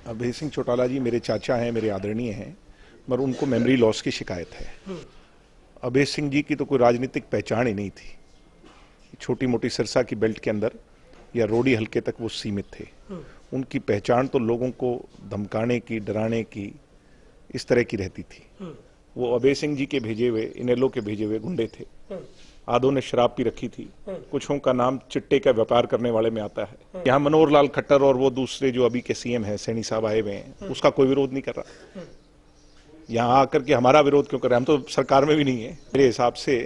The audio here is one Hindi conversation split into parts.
अभय सिंह चौटाला जी मेरे चाचा हैं, मेरे आदरणीय हैं, मगर उनको मेमोरी लॉस की शिकायत है। अभय सिंह जी की तो कोई राजनीतिक पहचान ही नहीं थी। छोटी मोटी सिरसा की बेल्ट के अंदर या रोडी हल्के तक वो सीमित थे। उनकी पहचान तो लोगों को धमकाने की, डराने की, इस तरह की रहती थी। वो अभय सिंह जी के भेजे हुए, इनेलो के भेजे हुए गुंडे थे। आधों ने शराब पी रखी थी, कुछों का नाम चिट्टे का व्यापार करने वाले में आता है। यहाँ मनोहर लाल खट्टर और वो दूसरे जो अभी के सीएम हैं, सैनी साहब आए हुए हैं, उसका कोई विरोध नहीं कर रहा। यहाँ आकर के हमारा विरोध क्यों कर रहे हैं? हम तो सरकार में भी नहीं है। मेरे हिसाब से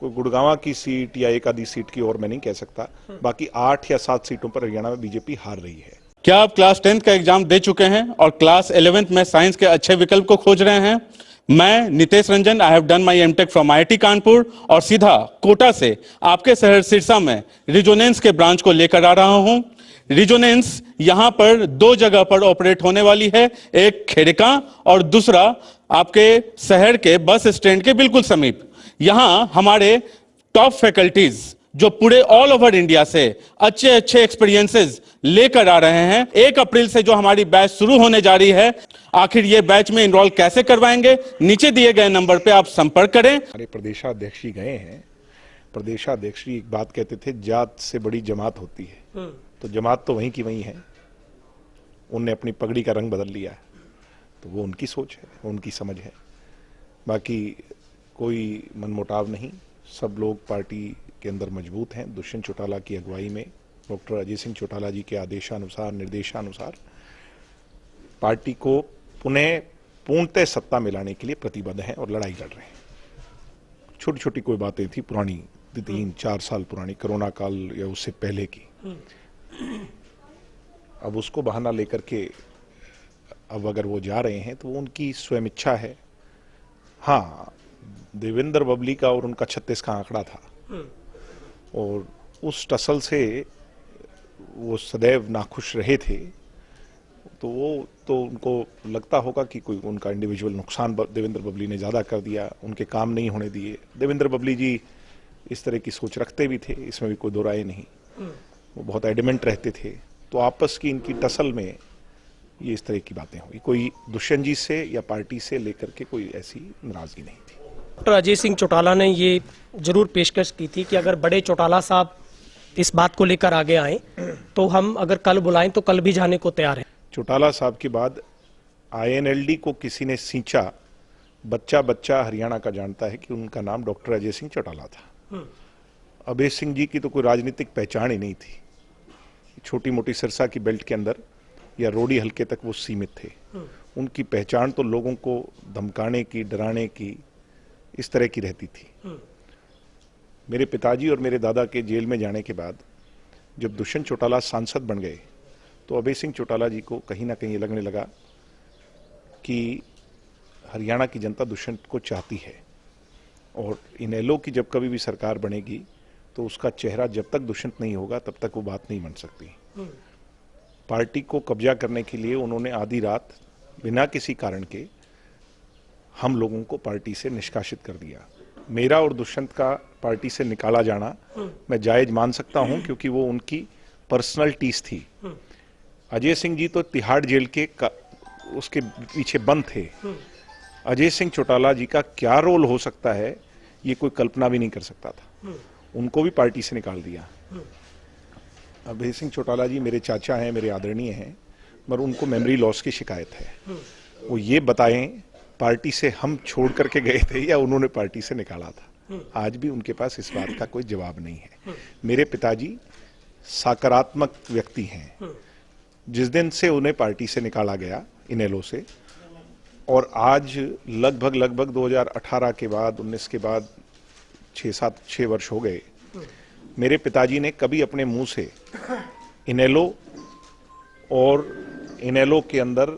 कोई गुड़गांव की सीट या एक आधी सीट की और मैं नहीं कह सकता, बाकी 8 या 7 सीटों पर हरियाणा में बीजेपी हार रही है। क्या आप क्लास 10th का एग्जाम दे चुके हैं और क्लास 11th में साइंस के अच्छे विकल्प को खोज रहे हैं? मैं Nitesh Ranjan, I have done my MTech from IIT Kanpur और सीधा कोटा से आपके शहर सिरसा में रिजोनेंस के ब्रांच को लेकर आ रहा हूं। रिजोनेंस यहां पर 2 जगह पर ऑपरेट होने वाली है, एक खेड़का और दूसरा आपके शहर के बस स्टैंड के बिल्कुल समीप। यहां हमारे टॉप फैकल्टीज जो पूरे ऑल ओवर इंडिया से अच्छे अच्छे एक्सपीरियंसेस लेकर आ रहे हैं। 1 अप्रैल से जो हमारी बैच शुरू होने जा रही है, आखिर ये बैच में इनरोल कैसे करवाएंगे? नीचे दिए गए नंबर पे आप संपर्क करें। हमारे प्रदेशाध्यक्ष जी गए हैं। प्रदेशाध्यक्ष जी एक बात कहते थे, जात से बड़ी जमात होती है। तो जमात तो वहीं की वहीं है। उनने अपनी पगड़ी का रंग बदल लिया है, तो वो उनकी सोच है, उनकी समझ है। बाकी कोई मनमुटाव नहीं, सब लोग पार्टी के अंदर मजबूत हैं। दुष्यंत चौटाला की अगुवाई में डॉक्टर अजय सिंह चौटाला जी के आदेशानुसार, निर्देशानुसार पार्टी को पुनः पूर्णतः सत्ता में लाने के लिए प्रतिबद्ध हैं और लड़ाई लड़ रहे हैं। छोटी छोटी कोई बातें थी पुरानी, 3-4 साल पुरानी, कोरोना काल या उससे पहले की, अब उसको बहाना लेकर के अब अगर वो जा रहे हैं तो उनकी स्वयं इच्छा है। हाँ, देवेंद्र बबली का और उनका 36 का आंकड़ा था और उस टसल से वो सदैव नाखुश रहे थे। तो वो तो उनको लगता होगा कि कोई उनका इंडिविजुअल नुकसान देवेंद्र बबली ने ज़्यादा कर दिया, उनके काम नहीं होने दिए। देवेंद्र बबली जी इस तरह की सोच रखते भी थे, इसमें भी कोई दो राय नहीं। वो बहुत एडमेंट रहते थे। तो आपस की इनकी टसल में ये इस तरह की बातें हुई। कोई दुष्यंत जी से या पार्टी से लेकर के कोई ऐसी नाराजगी नहीं थी। डॉक्टर अजय सिंह चौटाला ने ये जरूर पेशकश की थी कि अगर बड़े चौटाला साहब इस बात को लेकर आगे आए तो हम अगर कल बुलाएं तो कल भी जाने को तैयार हैं। चौटाला साहब के बाद आईएनएलडी को किसी ने सींचा, बच्चा बच्चा हरियाणा का जानता है कि उनका नाम डॉक्टर अजय सिंह चौटाला था। अभय सिंह जी की तो कोई राजनीतिक पहचान ही नहीं थी। छोटी मोटी सिरसा की बेल्ट के अंदर या रोडी हल्के तक वो सीमित थे। उनकी पहचान तो लोगों को धमकाने की, डराने की, इस तरह की रहती थी। मेरे पिताजी और मेरे दादा के जेल में जाने के बाद जब दुष्यंत चौटाला सांसद बन गए तो अभय सिंह चौटाला जी को कहीं ना कहीं लगने लगा कि हरियाणा की जनता दुष्यंत को चाहती है और इनेलो की जब कभी भी सरकार बनेगी तो उसका चेहरा जब तक दुष्यंत नहीं होगा तब तक वो बात नहीं बन सकती। पार्टी को कब्जा करने के लिए उन्होंने आधी रात बिना किसी कारण के हम लोगों को पार्टी से निष्कासित कर दिया। मेरा और दुष्यंत का पार्टी से निकाला जाना मैं जायज मान सकता हूं क्योंकि वो उनकी पर्सनल टीस थी। अजय सिंह जी तो तिहाड़ जेल के उसके पीछे बंद थे। अजय सिंह चौटाला जी का क्या रोल हो सकता है ये कोई कल्पना भी नहीं कर सकता था। उनको भी पार्टी से निकाल दिया। अभय सिंह चौटाला जी मेरे चाचा हैं, मेरे आदरणीय हैं, मगर उनको मेमोरी लॉस की शिकायत है। वो ये बताएं पार्टी से हम छोड़ करके गए थे या उन्होंने पार्टी से निकाला था। आज भी उनके पास इस बात का कोई जवाब नहीं है। मेरे पिताजी सकारात्मक व्यक्ति हैं। जिस दिन से उन्हें पार्टी से निकाला गया इनेलो से और आज लगभग 2018 के बाद 19 के बाद 6 वर्ष हो गए, मेरे पिताजी ने कभी अपने मुंह से इनेलो और इनेलो के अंदर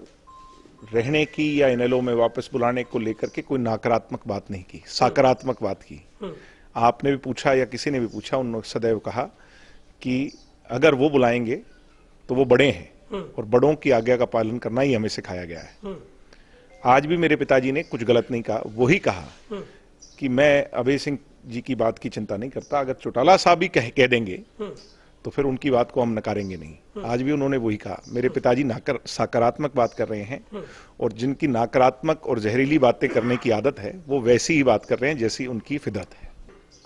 रहने की या इनेलो में वापस बुलाने को लेकर के कोई नकारात्मक बात नहीं की, सकारात्मक बात की। आपने भी पूछा या किसी ने भी पूछा, उन्होंने सदैव कहा कि अगर वो बुलाएंगे तो वो बड़े हैं और बड़ों की आज्ञा का पालन करना ही हमें सिखाया गया है। आज भी मेरे पिताजी ने कुछ गलत नहीं कहा, वही कहा कि मैं अभय सिंह जी की बात की चिंता नहीं करता। अगर चौटाला साहब भी कह देंगे तो फिर उनकी बात को हम नकारेंगे नहीं। आज भी उन्होंने वही कहा, मेरे पिताजी सकारात्मक बात कर रहे हैं और जिनकी नकारात्मक और जहरीली बातें करने की आदत है वो वैसी ही बात कर रहे हैं जैसी उनकी फिदरत है।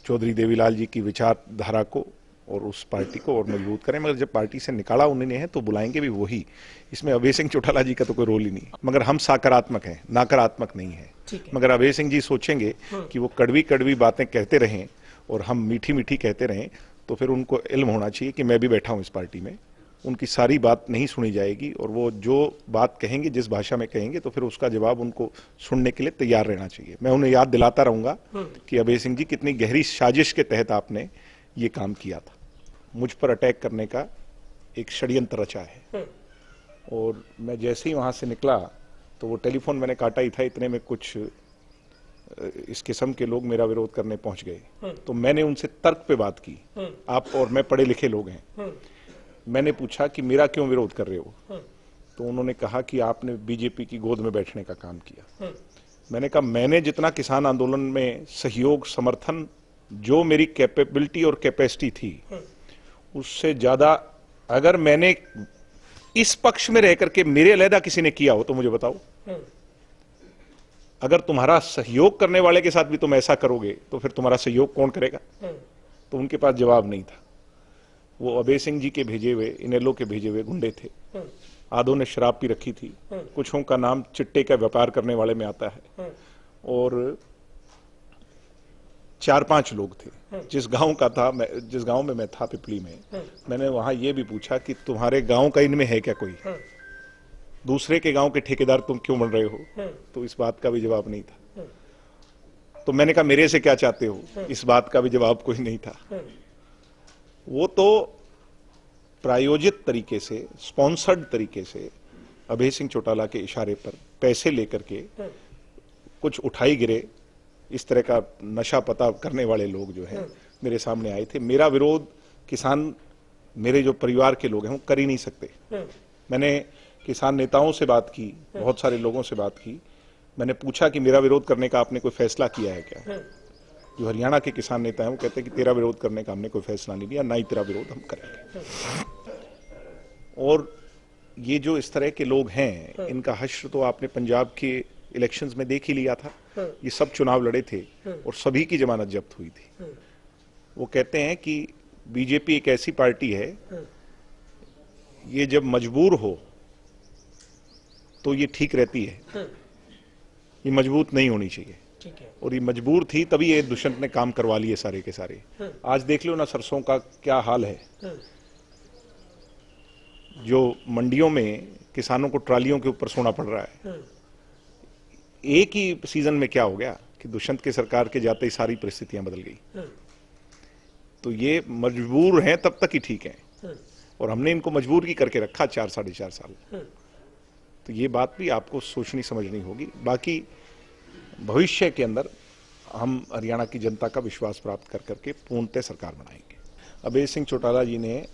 चौधरी देवीलाल जी की विचारधारा को और उस पार्टी को और मजबूत करें, मगर जब पार्टी से निकाला उन्होंने है तो बुलाएंगे भी वही। इसमें अभय सिंह चौटाला जी का तो कोई रोल ही नहीं, मगर हम सकारात्मक हैं, नकारात्मक नहीं है। मगर अभय सिंह जी सोचेंगे कि वो कड़वी कड़वी बातें कहते रहें और हम मीठी मीठी कहते रहें, तो फिर उनको इल्म होना चाहिए कि मैं भी बैठा हूं इस पार्टी में, उनकी सारी बात नहीं सुनी जाएगी और वो जो बात कहेंगे, जिस भाषा में कहेंगे, तो फिर उसका जवाब उनको सुनने के लिए तैयार रहना चाहिए। मैं उन्हें याद दिलाता रहूंगा कि अभय सिंह जी कितनी गहरी साजिश के तहत आपने ये काम किया था। मुझ पर अटैक करने का एक षड्यंत्र रचा है और मैं जैसे ही वहां से निकला तो वो टेलीफोन मैंने काटा ही था, इतने में कुछ इस किस्म के लोग मेरा विरोध करने पहुंच गए। तो मैंने उनसे तर्क पे बात की, आप और मैं पढ़े लिखे लोग हैं। मैंने पूछा कि मेरा क्यों विरोध कर रहे हो, तो उन्होंने कहा कि आपने बीजेपी की गोद में बैठने का काम किया। मैंने कहा मैंने जितना किसान आंदोलन में सहयोग समर्थन, जो मेरी कैपेबिलिटी और कैपेसिटी थी, उससे ज्यादा अगर मैंने इस पक्ष में रह करके मेरे अलहदा किसी ने किया हो तो मुझे बताओ। अगर तुम्हारा सहयोग करने वाले के साथ भी तुम ऐसा करोगे तो फिर तुम्हारा सहयोग कौन करेगा? तो उनके पास जवाब नहीं था। वो अभय सिंह जी के भेजे हुए, इनेलो के भेजे हुए गुंडे थे। आधों ने शराब पी रखी थी, कुछों का नाम चिट्टे का व्यापार करने वाले में आता है और 4-5 लोग थे। जिस गांव का था, जिस गांव में मैं था पिपली में, मैंने वहां ये भी पूछा कि तुम्हारे गांव का इनमें है क्या कोई? दूसरे के गांव के ठेकेदार तुम क्यों बन रहे हो? तो इस बात का भी जवाब नहीं था। तो मैंने कहा मेरे से क्या चाहते हो? इस बात का भी जवाब कोई नहीं था। वो तो प्रायोजित तरीके से, स्पॉन्सर्ड तरीके से अभय सिंह चौटाला के इशारे पर पैसे लेकर के कुछ उठाई गिरे, इस तरह का नशा पता करने वाले लोग जो है मेरे सामने आए थे। मेरा विरोध किसान, मेरे जो परिवार के लोग हैं, वो कर ही नहीं सकते। मैंने किसान नेताओं से बात की, बहुत सारे लोगों से बात की। मैंने पूछा कि मेरा विरोध करने का आपने कोई फैसला किया है क्या? जो हरियाणा के किसान नेता हैं वो कहते हैं कि तेरा विरोध करने का हमने कोई फैसला नहीं लिया, ना ही तेरा विरोध हम करेंगे। और ये जो इस तरह के लोग हैं, इनका हश्र तो आपने पंजाब के इलेक्शंस में देख ही लिया था। ये सब चुनाव लड़े थे और सभी की जमानत जब्त हुई थी। वो कहते हैं कि बीजेपी एक ऐसी पार्टी है, ये जब मजबूर हो तो ये ठीक रहती है, ये मजबूत नहीं होनी चाहिए। और ये मजबूर थी तभी ये दुष्यंत ने काम करवा लिए सारे के सारे। आज देख लो ना सरसों का क्या हाल है। जो मंडियों में किसानों को ट्रालियों के ऊपर सोना पड़ रहा है। एक ही सीजन में क्या हो गया कि दुष्यंत की सरकार के जाते ही सारी परिस्थितियां बदल गई। तो ये मजबूर हैं तब तक ही ठीक है और हमने इनको मजबूर की करके रखा 4-4.5 साल। तो ये बात भी आपको सोचनी समझनी होगी। बाकी भविष्य के अंदर हम हरियाणा की जनता का विश्वास प्राप्त कर करके पूर्णतः सरकार बनाएंगे। अभय सिंह चौटाला जी ने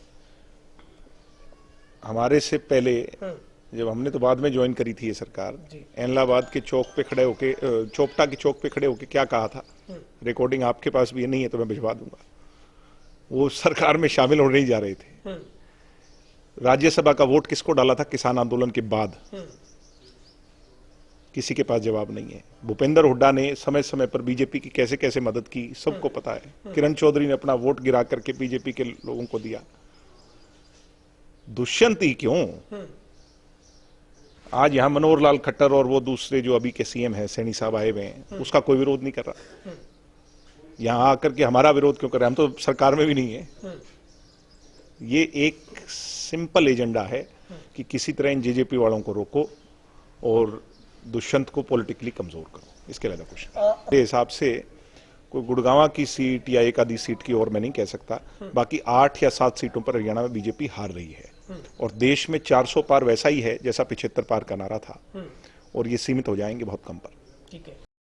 हमारे से पहले, जब हमने तो बाद में ज्वाइन करी थी ये सरकार, एनलाबाद के चौक पे खड़े होके, चौपटा के चौक पे खड़े होके क्या कहा था, रिकॉर्डिंग आपके पास भी नहीं है तो मैं भिजवा दूंगा। वो सरकार में शामिल होने ही जा रहे थे। राज्यसभा का वोट किसको डाला था किसान आंदोलन के बाद? किसी के पास जवाब नहीं है। भूपेंद्र हुड्डा ने समय समय पर बीजेपी की कैसे कैसे मदद की, सबको पता है। किरण चौधरी ने अपना वोट गिरा करके बीजेपी के लोगों को दिया। दुष्यंत ही क्यों? आज यहां मनोहर लाल खट्टर और वो दूसरे जो अभी के सीएम है सैनी साहब आए हुए हैं, उसका कोई विरोध नहीं कर रहा। यहां आकर के हमारा विरोध क्यों कर रहे हैं? हम तो सरकार में भी नहीं है। ये एक सिंपल एजेंडा है कि किसी तरह इन जेजेपी वालों को रोको और दुष्यंत को पॉलिटिकली कमजोर करो, इसके अलावा कुछ नहीं। मेरे हिसाब से कोई गुड़गांव की सीट या एक आधी सीट की और मैं नहीं कह सकता। बाकी 8 या 7 सीटों पर हरियाणा में बीजेपी हार रही है और देश में 400 पार वैसा ही है जैसा 75 पार का नारा था और ये सीमित हो जाएंगे बहुत कम पर। ठीक है।